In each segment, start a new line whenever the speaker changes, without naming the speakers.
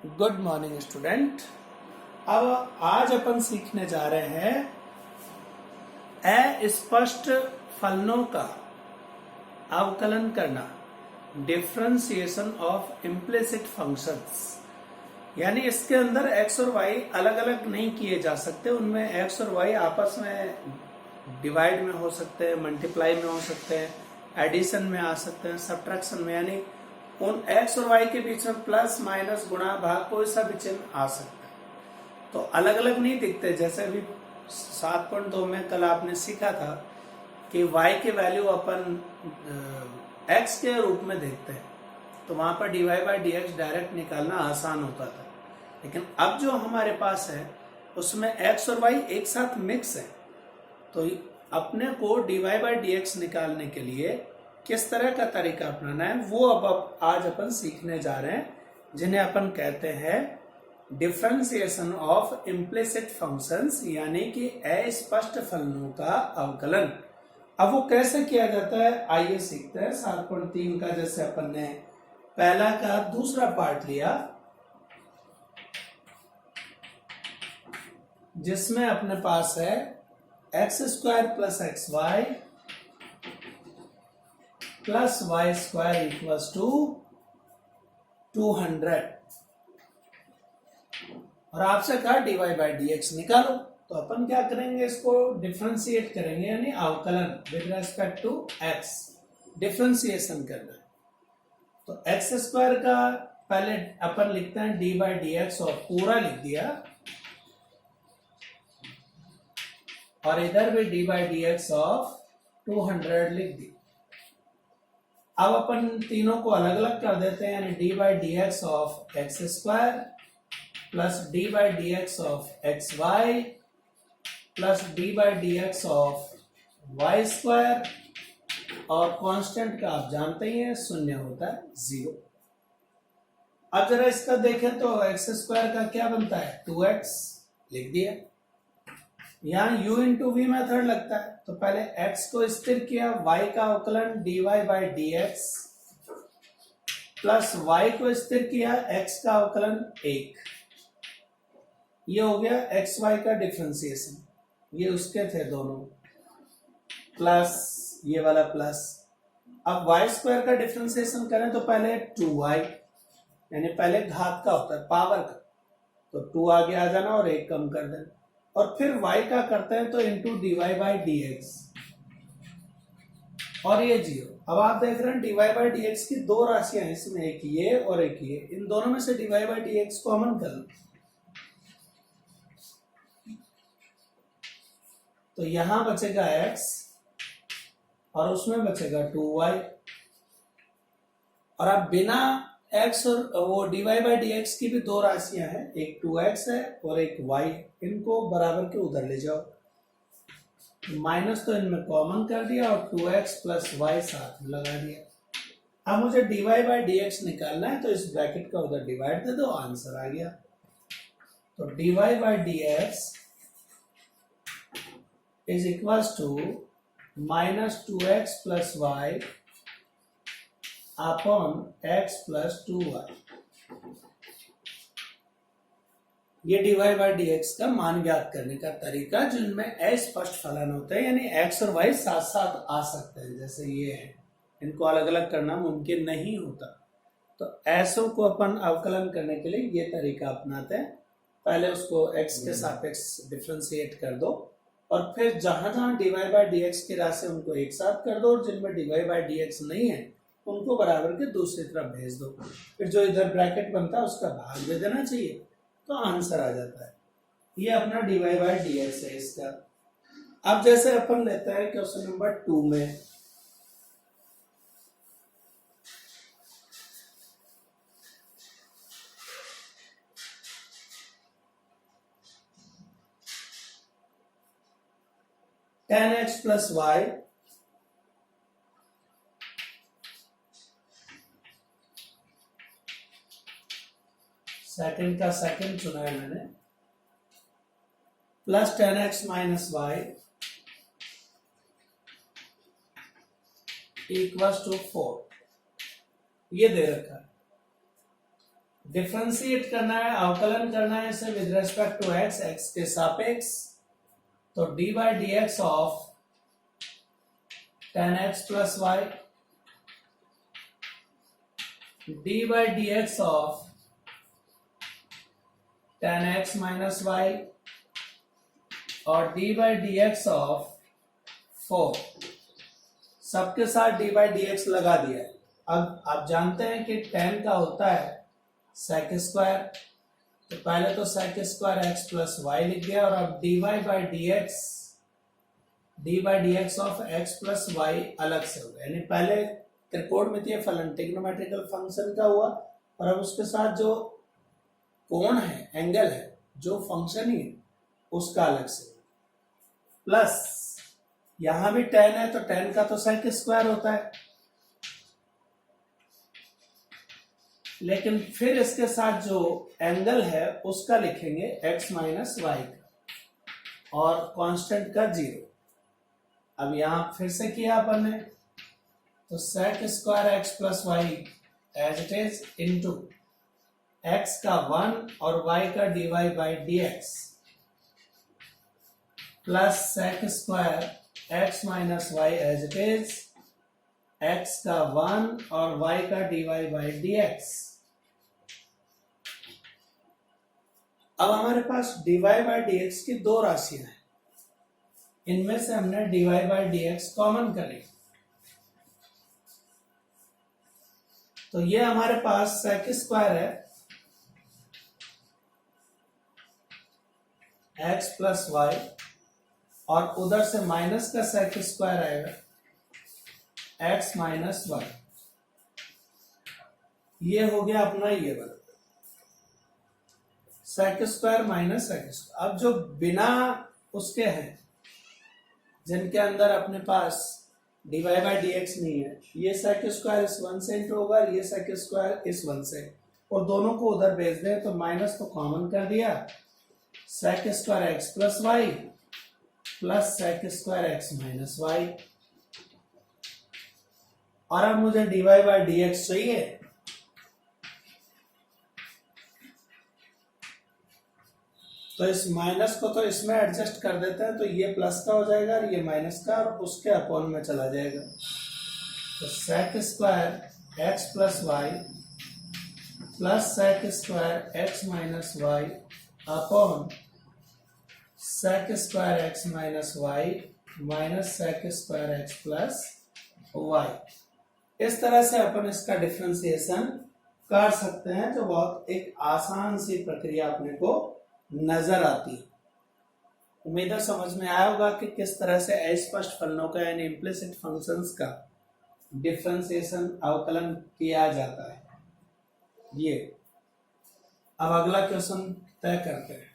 Good morning student. अब आज अपन सीखने जा रहे हैं अस्पष्ट फलनों का अवकलन करना, डिफरेंशिएशन ऑफ इम्प्लिसिट फंक्शंस। यानी इसके अंदर एक्स और वाई अलग अलग नहीं किए जा सकते, उनमें एक्स और वाई आपस में डिवाइड में हो सकते हैं, मल्टीप्लाई में हो सकते हैं, एडिशन में आ सकते हैं, सब्ट्रैक्शन में, यानी उन एक्स और वाई के बीच में प्लस माइनस गुणा भाग कोई सा भी चिन्ह आ सकता है। तो अलग अलग नहीं दिखते। जैसे अभी 7.2 में कल आपने सीखा था कि y के वैल्यू अपन x के रूप में देखते हैं, तो वहां पर dy by d x direct निकालना आसान होता था। लेकिन अब जो हमारे पास है उसमें x और y एक साथ मिक्स है, तो अपने को dy बाई डी एक्स निकालने के लिए किस तरह का तरीका अपनाना है वो अब आज अपन सीखने जा रहे हैं, जिन्हें अपन कहते हैं डिफरेंशिएशन ऑफ इम्प्लिसिट फंक्शंस, यानी कि अस्पष्ट फलनों का अवकलन। अब वो कैसे किया जाता है आइए सीखते हैं। 7.3 का जैसे अपन ने पहला का दूसरा पार्ट लिया, जिसमें अपने पास है x square plus x y plus y square equals to 200, और आपसे कहा dy बाई डी एक्स निकालो। तो अपन क्या करेंगे, इसको डिफरेंशिएट करेंगे, यानी अवकलन with respect to x, differentiation करना। तो एक्स स्क्वायर का पहले अपन लिखते हैं डी बाई डी एक्स, और पूरा लिख दिया, और इधर भी D by d x of 200 लिख दी। अब अपन तीनों को अलग अलग कर देते हैं, यानी d by d x of x square plus d by d x of x y plus d by d x of y square, और कांस्टेंट का आप जानते ही हैं शून्य होता है 0। अब जरा इसका देखें तो एक्स स्क्वायर का क्या बनता है 2x लिख दिया। यहाँ u इंटू वी मेथड लगता है, तो पहले x को स्थिर किया, y का अवकलन dy by d x plus y को स्थिर किया, x का अवकलन 1। ये हो गया एक्स वाई का डिफरेंशिएशन, ये उसके थे दोनों, प्लस ये वाला प्लस। अब वाई स्क्वायर का डिफरेंशिएशन करें तो पहले 2y, यानी पहले घात का होता है पावर का, तो 2 आगे आ जाना और 1 कम कर देना, और फिर y का करते हैं तो into d y by d x, और ये 0। अब आप देख रहे हैं d y by d x की दो राशियां हैं, इसमें एक ये और एक ये, इन दोनों में से d y by d x common कर लो, तो यहां बचेगा x और उसमें बचेगा 2y। और अब बिना x और वो dy बाई डी एक्स की भी दो राशियां हैं, एक 2x है और एक y, इनको बराबर के उधर ले जाओ, माइनस तो इनमें कॉमन कर दिया और 2x प्लस y साथ में लगा दिया। अब मुझे dy बाई डी एक्स निकालना है, तो इस ब्रैकेट का उधर डिवाइड दे दो, आंसर आ गया। तो dy by d x is equals to minus 2x plus y upon x plus 2y। ये dy बाई डी एक्स का मान ज्ञात करने का तरीका, जिनमें अस्पष्ट फलन होते हैं, यानी x और y साथ साथ आ सकते हैं, जैसे ये है, इनको अलग अलग करना मुमकिन नहीं होता। तो ऐसों को अपन अवकलन करने के लिए ये तरीका अपनाते हैं, पहले उसको x के सापेक्ष डिफरेंशिएट कर दो, और फिर जहां जहां dy बाई डी एक्स की राशि उनको एक साथ कर दो, और जिनमें dy बाई डी एक्स नहीं है उनको बराबर के दूसरी तरफ भेज दो, फिर जो इधर ब्रैकेट बनता है उसका भाग दे देना चाहिए, तो आंसर आ जाता है। ये अपना dy बाई डी एक्स है इसका। अब जैसे अपन लेते हैं क्वेश्चन नंबर 2 में, tan x plus y second का सेकंड चुना है मैंने, plus tan x minus y equals to 4, ये दे रखा है। डिफरेंशिएट करना है, अवकलन करना है इसे with respect to x, x के सापेक्ष। तो d by d x of ten x plus y, d by d x of ten x minus y और d by d x of 4, सबके साथ डी बाई डी एक्स लगा दिया है। अब आप जानते हैं कि tan का होता है सेक स्क्वायर, तो पहले तो sec square x plus y लिख दिया और अब d y by d x of x plus y अलग से हो गया। यानी पहले त्रिकोणमितीय फलन ट्रिग्नोमेट्रिकल फंक्शन का हुआ और अब उसके साथ जो कोण है, एंगल है, जो फंक्शन ही है उसका अलग से, प्लस यहां भी tan है तो tan का तो सेक स्क्वायर होता है, लेकिन फिर इसके साथ जो एंगल है उसका लिखेंगे x माइनस वाई का और कांस्टेंट का 0। अब यहां फिर से किया अपन ने, तो sec square x plus y as it is into x का 1 और y का dy by d x plus sec square x minus y as it is x का 1 और y का dy बाई डी एक्स। अब हमारे पास dy बाई डी एक्स की दो राशियां हैं, इनमें से हमने dy by d x common कर ली, तो ये हमारे पास सेक स्क्वायर है x प्लस वाई और उधर से माइनस का सेक स्क्वायर आएगा x माइनस वाई। ये हो गया अपना ये वाला sec square minus sec square. अब जो बिना उसके हैं, जिनके अंदर अपने पास d y by d x नहीं है, ये सेक स्क्वायर इस 1 से इंटू होगा, ये सेक स्क्वायर इस 1 से, और दोनों को उधर भेज दें तो माइनस तो कॉमन कर दिया, sec square x plus y plus sec square x minus y. और अब मुझे d y by d x चाहिए, तो इस माइनस को तो इसमें एडजस्ट कर देते हैं, तो ये प्लस का हो जाएगा और ये माइनस का, और उसके अपॉन में चला जाएगा। तो sec square x plus y plus sec square x minus y upon sec square x minus y minus sec square x plus y. इस तरह से अपन इसका डिफरेंशिएशन कर सकते हैं, जो बहुत एक आसान सी प्रक्रिया अपने को नजर आती है। उम्मीद है समझ में आया होगा कि किस तरह से अस्पष्ट फलनों का यानी इम्प्लिसिट फंक्शंस का डिफरेंशिएशन अवकलन किया जाता है। ये अब अगला क्वेश्चन तय करते हैं।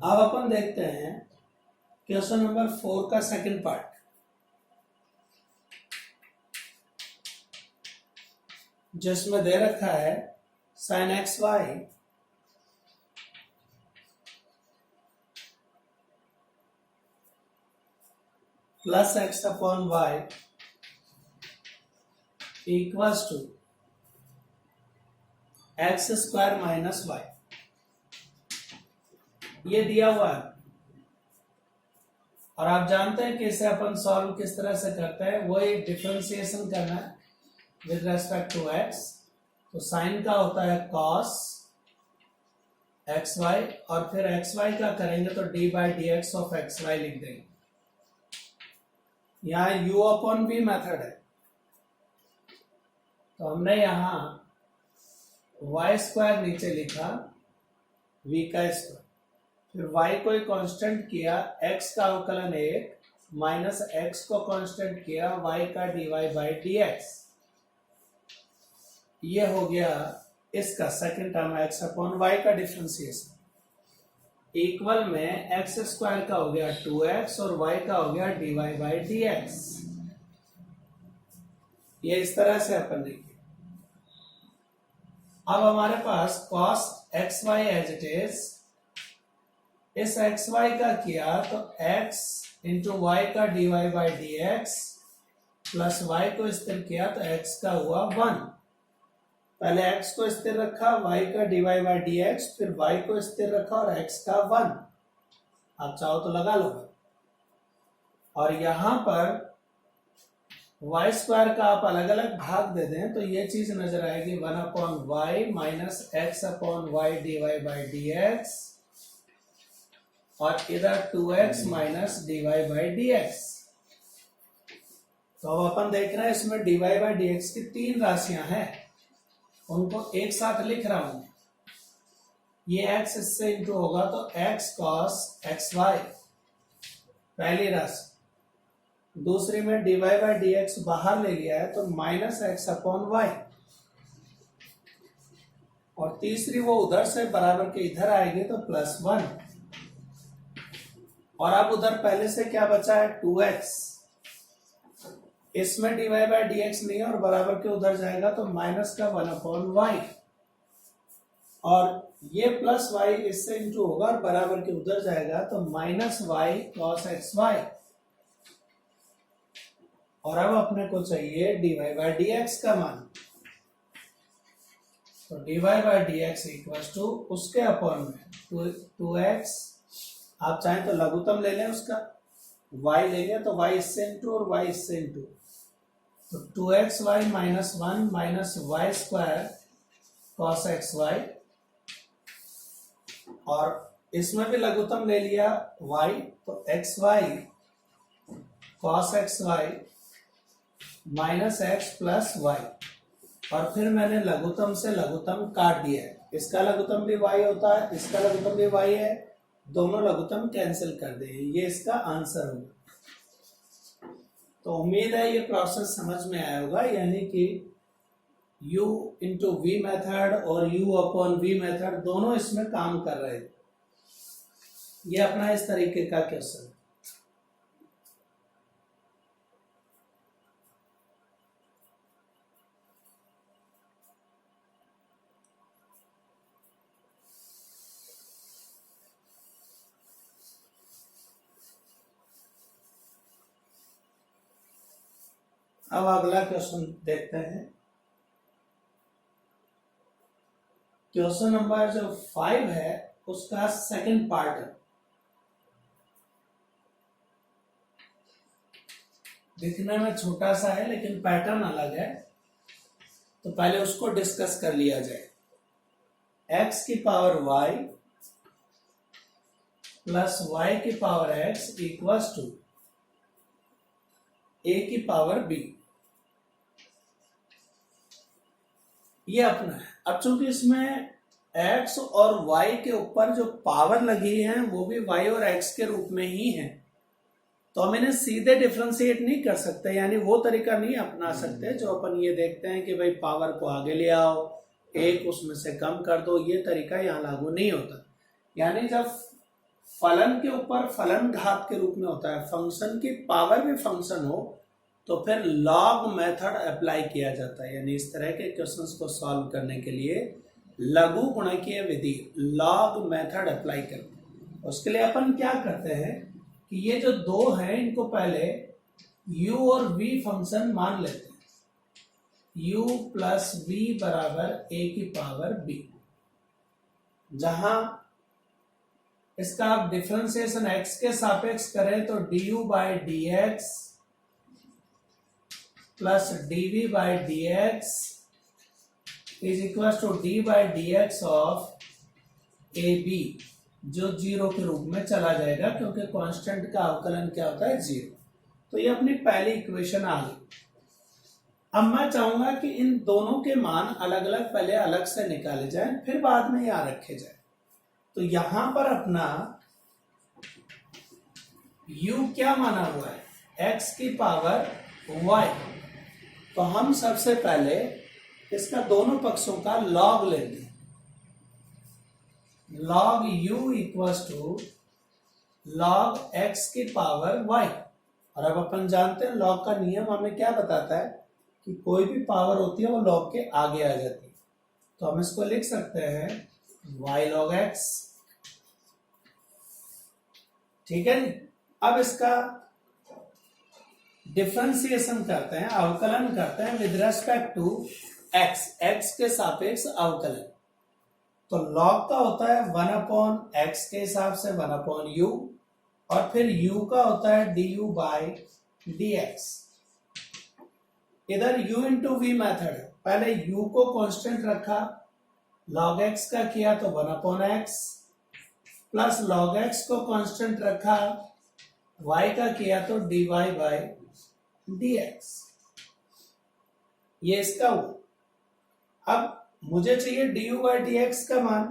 अब अपन देखते हैं क्वेश्चन नंबर 4 का सेकंड पार्ट, जिसमें दे रखा है sin x y plus x upon y equals to x square minus y. ये दिया हुआ है और आप जानते हैं कि इसे अपन सॉल्व किस तरह से करते हैं, वही डिफरेंशिएशन करना है विद रेस्पेक्ट टू एक्स। तो साइन का होता है कॉस एक्स वाई और फिर एक्स वाई का करेंगे तो d by d x of x y लिख देंगे। यहां यू अपॉन वी मेथड है, तो हमने यहां वाई स्क्वायर नीचे लिखा वी का स्क्वायर, फिर y को कांस्टेंट किया, x का अवकलन 1 माइनस x को कांस्टेंट किया y का dy बाई dx। ये हो गया इसका second term x upon y का डिफरेंशिएशन, इक्वल में एक्स स्क्वायर का हो गया 2x और y का हो गया dy बाई dx। ये इस तरह से अपन लिखे। अब हमारे पास cos xy as it is इस एक्स वाई का किया तो x इंटू वाई का dy by d x plus y को स्थिर किया तो x का हुआ 1। पहले x को स्थिर रखा, y का dy बाई डी एक्स, फिर y को स्थिर रखा और x का 1। आप चाहो तो लगा लो। और यहां पर वाई स्क्वायर का आप अलग अलग भाग दे दें तो ये चीज नजर आएगी 1/y minus x upon y d y by d x और इधर 2x minus d y by d x. तो अब अपन देख रहे हैं इसमें d y by d x की 3 राशियां हैं, उनको एक साथ लिख रहा हूं। ये x इससे इंटू होगा तो x cos xy पहली राशि। दूसरी में dy बाई डी एक्स बाहर ले लिया है तो माइनस एक्स अपॉन वाई। और तीसरी वो उधर से बराबर के इधर आएगी तो प्लस 1। और अब उधर पहले से क्या बचा है 2x। इसमें dy बाई डी एक्स नहीं है और बराबर के उधर जाएगा तो माइनस का 1/y। और ये प्लस y इससे इंटू होगा और बराबर के उधर जाएगा तो माइनस y cos xy। और अब अपने को चाहिए dy बाई डी एक्स का मान। तो dy by d x equal to उसके अपॉन में 2x। आप चाहें तो लघुत्तम ले लें उसका, y लेंगे तो y इससे इंटू और y इससे इंटू तो 2xy minus 1 minus y square cos xy। और इसमें भी लघुत्तम ले लिया y तो xy cos xy minus x plus y. और फिर मैंने लघुत्तम से लघुत्तम काट दिया है, इसका लघुत्तम भी y होता है, इसका लघुत्तम भी y है, दोनों लघुत्तम कैंसिल कर दे, ये इसका आंसर होगा। तो उम्मीद है ये प्रोसेस समझ में आया होगा, यानी कि u इंटू वी मेथड और u अपॉन v मेथड दोनों इसमें काम कर रहे थे। ये अपना इस तरीके का क्वेश्चन है। अब अगला क्वेश्चन देखते हैं। क्वेश्चन नंबर जो 5 है उसका सेकंड पार्ट है। दिखने में छोटा सा है लेकिन पैटर्न अलग है, तो पहले उसको डिस्कस कर लिया जाए। x की पावर y प्लस y की power x equals to a की पावर b। ये अपना है। अब चूंकि इसमें x और y के ऊपर जो पावर लगी है वो भी y और x के रूप में ही है, तो हम इन्हें सीधे डिफ्रेंशिएट नहीं कर सकते, यानी वो तरीका नहीं अपना सकते जो अपन ये देखते हैं कि भाई पावर को आगे ले आओ, एक उसमें से कम कर दो, ये तरीका यहाँ लागू नहीं होता। यानी जब फलन के ऊपर फलन घात के रूप में होता है, फंक्शन की पावर भी फंक्शन हो, तो फिर लॉग मेथड अप्लाई किया जाता है। यानी इस तरह के क्वेश्चंस को सॉल्व करने के लिए लघु गुणकीय विधि लॉग मेथड अप्लाई करते हैं। उसके लिए अपन क्या करते हैं कि ये जो दो हैं इनको पहले u और v फंक्शन मान लेते हैं। u प्लस v बराबर a की पावर b। जहां इसका आप डिफरेंशिएशन x के सापेक्ष करें तो du by d x plus dv by d x is equal to d by d x of a b, जो 0 के रूप में चला जाएगा क्योंकि कांस्टेंट का अवकलन क्या होता है 0। तो ये अपनी पहली इक्वेशन आ गई। अब मैं चाहूंगा कि इन दोनों के मान अलग अलग पहले अलग से निकाले जाएं, फिर बाद में यहां रखे जाए। तो यहां पर अपना u क्या माना हुआ है x की पावर y। तो हम सबसे पहले इसका दोनों पक्षों का लॉग लेंगे। Log u equals to log x की पावर y। और अब अपन जानते हैं लॉग का नियम हमें क्या बताता है कि कोई भी पावर होती है वो लॉग के आगे आ जाती है। तो हम इसको लिख सकते हैं y log x ठीक है नी। अब इसका डिफरेंशिएशन करते हैं, अवकलन करते हैं with respect to x, x के सापेक्ष अवकलन। तो लॉग का होता है 1/x के हिसाब से 1/u, और फिर u का होता है du/dx। इधर u इंटू वी मेथड है, पहले u को कांस्टेंट रखा, log x का किया तो 1/x, प्लस log x को कांस्टेंट रखा, y का किया तो dy/dx। ये इसका हुआ। अब मुझे चाहिए du/dx का मान,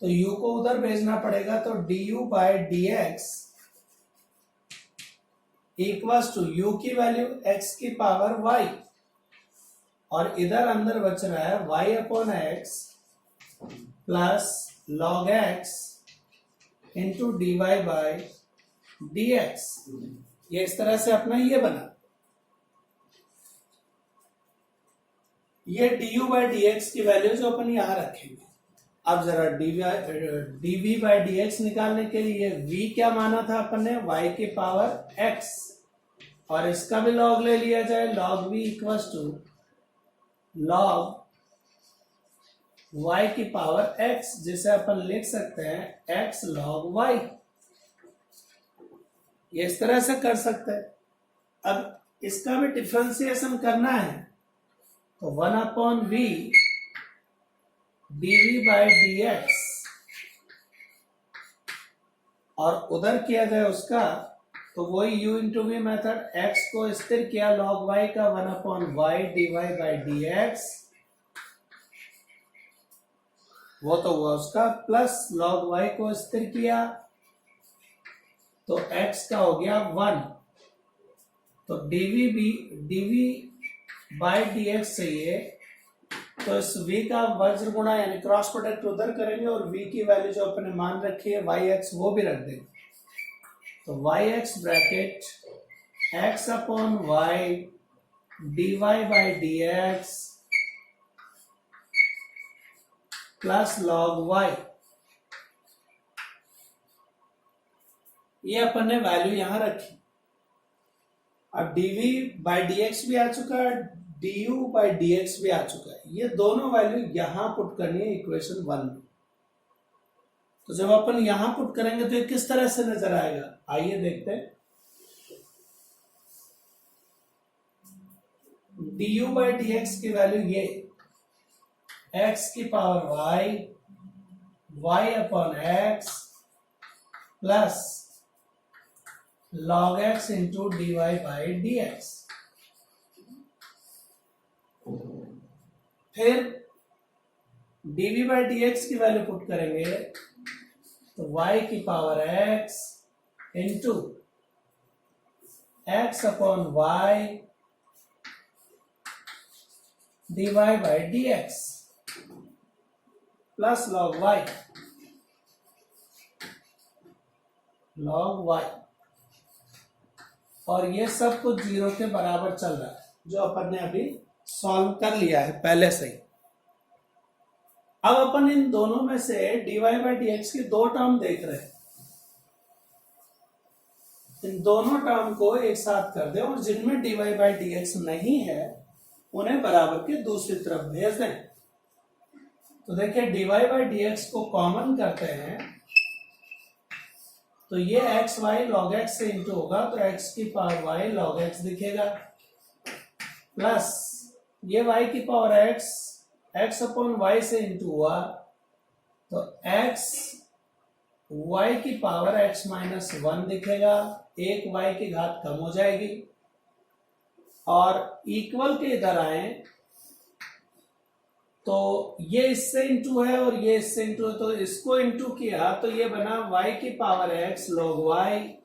तो u को उधर भेजना पड़ेगा, तो du/dx इक्वल्स टू u की वैल्यू x की पावर y, और इधर अंदर बच रहा है y/x plus log x into dy/dx। ये इस तरह से अपना ये बना। ये du/dx की वैल्यू जो अपन यहां रखेंगे। अब जरा dv/dx निकालने के लिए v क्या माना था अपन ने, y की पावर x, और इसका भी log ले लिया जाए, log v equals to log y की पावर x, जिसे अपन लिख सकते हैं x log y। ये इस तरह से कर सकते हैं। अब इसका भी डिफरेंशिएशन करना है, तो 1/v dv/dx, और उधर किया गया उसका, तो वही u into v method, x को स्थिर किया log y का 1/y dy/dx, वो तो हुआ उसका, प्लस log y को स्थिर किया तो x का हो गया 1, तो dv/dx चाहिए, तो इस v का वज्र गुणा यानी क्रॉस प्रोडक्ट उधर करेंगे, और v की वैल्यू जो अपने मान रखी है yx वो भी रख देंगे। तो yx bracket x/y dy/dx plus log y, ये अपन ने वैल्यू यहां रखी। अब dv/dx भी आ चुका है, du/dx भी आ चुका है, ये दोनों वैल्यू यहां पुट करनी है इक्वेशन 1 में। तो जब अपन यहां पुट करेंगे तो ये किस तरह से नजर आएगा, आइए देखते हैं। du/dx की वैल्यू ये x की power y, y/x plus log x into dy/dx। फिर dv/dx की वैल्यू पुट करेंगे, तो y की power x into x/y dy/dx plus log y और ये सब कुछ 0 के बराबर चल रहा है, जो अपन ने अभी सॉल्व कर लिया है पहले से ही। अब अपन इन दोनों में से dy/dx की दो टर्म देख रहे हैं, इन दोनों टर्म को एक साथ कर दें, और जिनमें dy/dx नहीं है उन्हें बराबर के दूसरी तरफ भेज दें। तो देखिए dy/dx को कॉमन करते हैं, तो ये x y log x से इंटू होगा, तो x की पावर y log x दिखेगा, प्लस ये y की पावर x/y से इंटू हुआ, तो x y की पावर x-1 दिखेगा, एक y की घात कम हो जाएगी, और इक्वल के इधर आए तो ये इससे इंटू है और ये इससे इंटू है, तो इसको इंटू किया तो ये बना y की पावर x log y,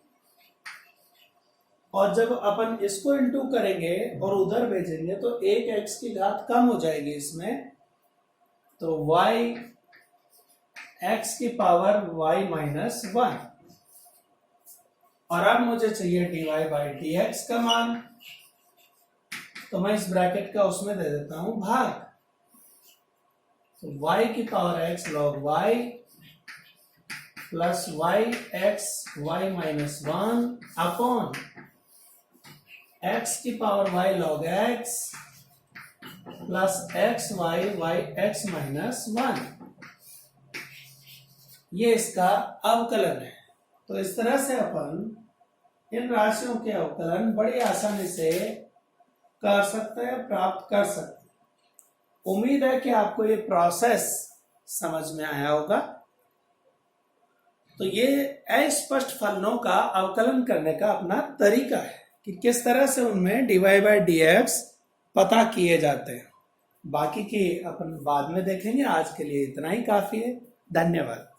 और जब अपन इसको इंटू करेंगे और उधर भेजेंगे तो एक x की घात कम हो जाएगी इसमें, तो y x की पावर y-1। और अब मुझे चाहिए dy/dx का मान, तो मैं इस ब्रैकेट का उसमें दे देता हूं भाग, तो y की power x log y plus y x y minus 1 upon x की power y log x plus x y y x minus 1। ये इसका अवकलन है। तो इस तरह से अपन इन राशियों के अवकलन बड़ी आसानी से कर सकते हैं, प्राप्त कर सकते हैं। उम्मीद है कि आपको ये प्रोसेस समझ में आया होगा। तो ये अस्पष्ट फलनों का अवकलन करने का अपना तरीका है कि किस तरह से उनमें dy बाई dx पता किए जाते हैं। बाकी की अपन बाद में देखेंगे। आज के लिए इतना ही काफी है। धन्यवाद।